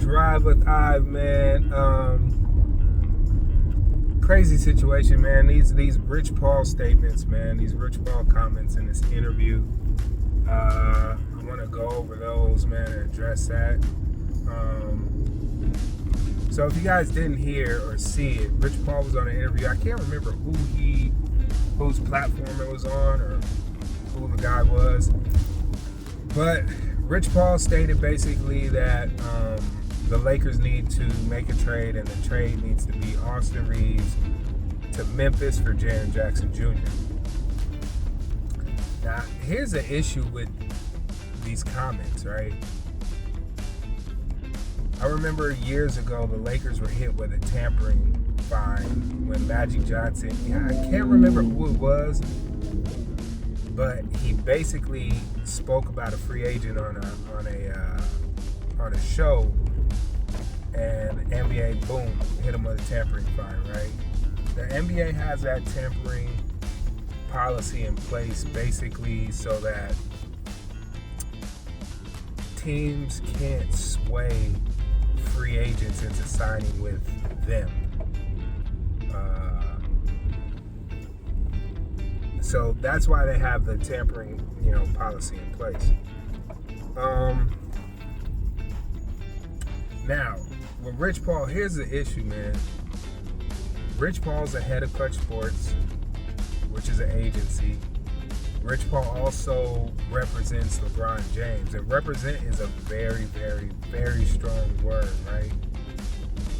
Drive with Ive, man. Crazy situation, man. These Rich Paul statements, man. These Rich Paul comments in this interview. I want to go over those, man, and address that. So if you guys didn't hear or see it, Rich Paul was on an interview. I can't remember whose platform it was on or who the guy was, but Rich Paul stated basically that the Lakers need to make a trade, and the trade needs to be Austin Reaves to Memphis for Jaren Jackson Jr. Now, here's the issue with these comments, right? I remember years ago the Lakers were hit with a tampering fine when Magic Johnson, I can't remember who it was, but he basically spoke about a free agent on a show, and the NBA, boom, hit him with a tampering fine, right? The NBA has that tampering policy in place basically so that teams can't sway free agents into signing with them. So that's why they have the tampering, policy in place. Now, with Rich Paul, here's the issue, man. Rich Paul's the head of Clutch Sports, which is an agency. Rich Paul also represents LeBron James. And represent is a very, very, very strong word, right?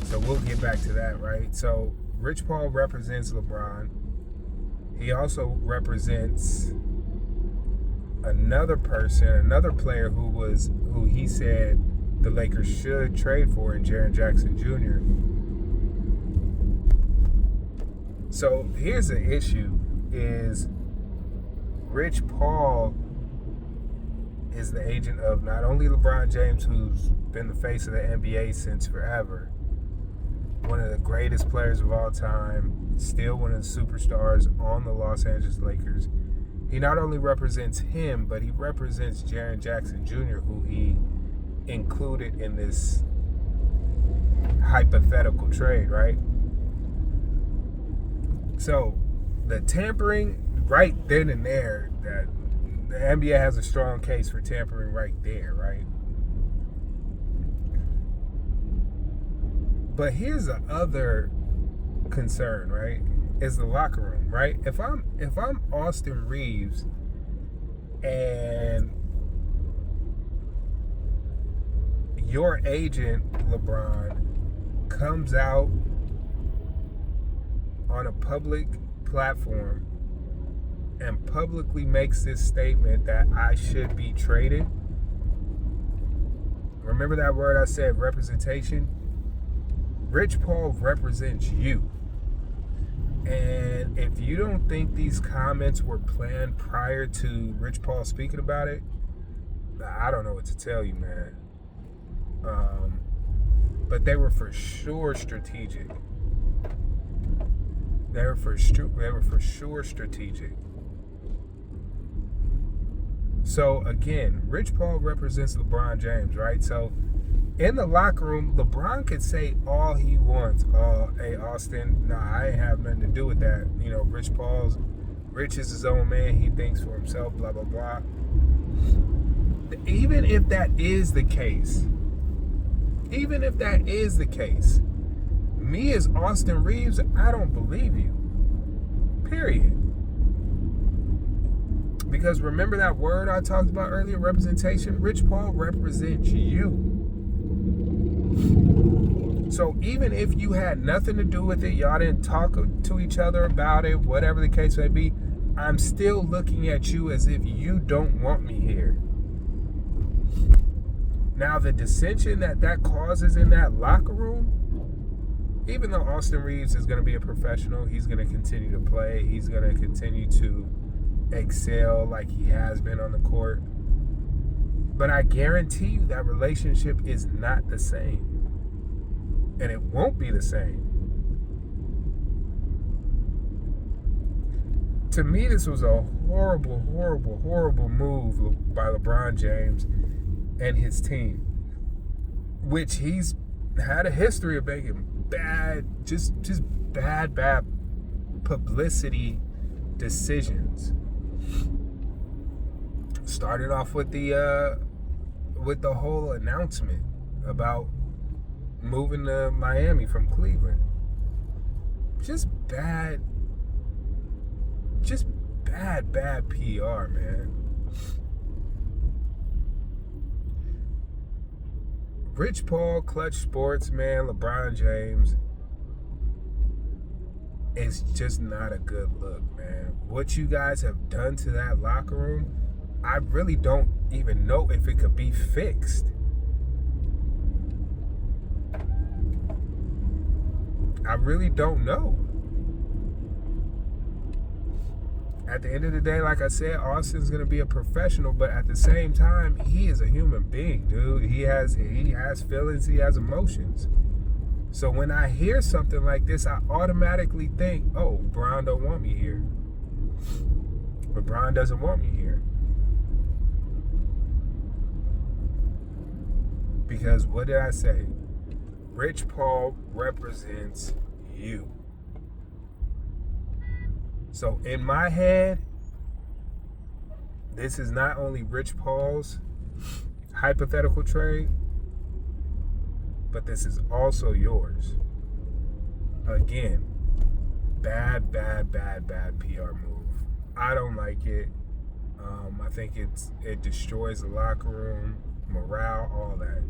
So we'll get back to that, right? So Rich Paul represents LeBron. He also represents another player who he said the Lakers should trade for, in Jaren Jackson Jr. So here's the issue is Rich Paul is the agent of not only LeBron James, who's been the face of the NBA since forever, one of the greatest players of all time, still one of the superstars on the Los Angeles Lakers. He not only represents him, but he represents Jaren Jackson Jr., who he included in this hypothetical trade, right? So the tampering right then and there, that the NBA has a strong case for tampering right there, right? But here's the other concern, right? Is the locker room, right? If I'm Austin Reaves and your agent LeBron comes out on a public platform and publicly makes this statement that I should be traded. Remember that word I said, representation? Rich Paul represents you. And if you don't think these comments were planned prior to Rich Paul speaking about it, I don't know what to tell you, man. But they were for sure strategic. They were for sure strategic. So again, Rich Paul represents LeBron James, right? So in the locker room, LeBron could say all he wants. Hey, Austin, nah, I ain't have nothing to do with that. Rich is his own man. He thinks for himself, blah, blah, blah. Even if that is the case, me as Austin Reaves, I don't believe you. Period. Because remember that word I talked about earlier, representation? Rich Paul represents you. So even if you had nothing to do with it, y'all didn't talk to each other about it, whatever the case may be, I'm still looking at you as if you don't want me here. Now, the dissension that causes in that locker room, even though Austin Reaves is going to be a professional, he's going to continue to play, he's going to continue to excel like he has been on the court. But I guarantee you that relationship is not the same. And it won't be the same. To me, this was a horrible, horrible, horrible move by LeBron James and his team. which he's had a history of making bad, just bad publicity decisions. Started off with the whole announcement about moving to Miami from Cleveland. Just bad PR, man. Rich Paul, Clutch Sports, man, LeBron James, it's just not a good look, man. What you guys have done to that locker room, I really don't even know if it could be fixed. I really don't know. At the end of the day, like I said, Austin's gonna be a professional, but at the same time, he is a human being, dude. He has feelings, he has emotions. So when I hear something like this, I automatically think, oh, Bron don't want me here. But Bron doesn't want me here. Because what did I say? Rich Paul represents you. So in my head, this is not only Rich Paul's hypothetical trade, but this is also yours. Again, bad PR move. I don't like it. I think it destroys the locker room, morale, all that.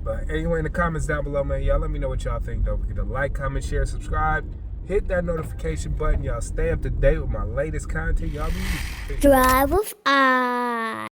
But anyway, in the comments down below, man, y'all let me know what y'all think. Don't forget to like, comment, share, subscribe. Hit that notification button. Y'all stay up to date with my latest content. Y'all be easy. Drive with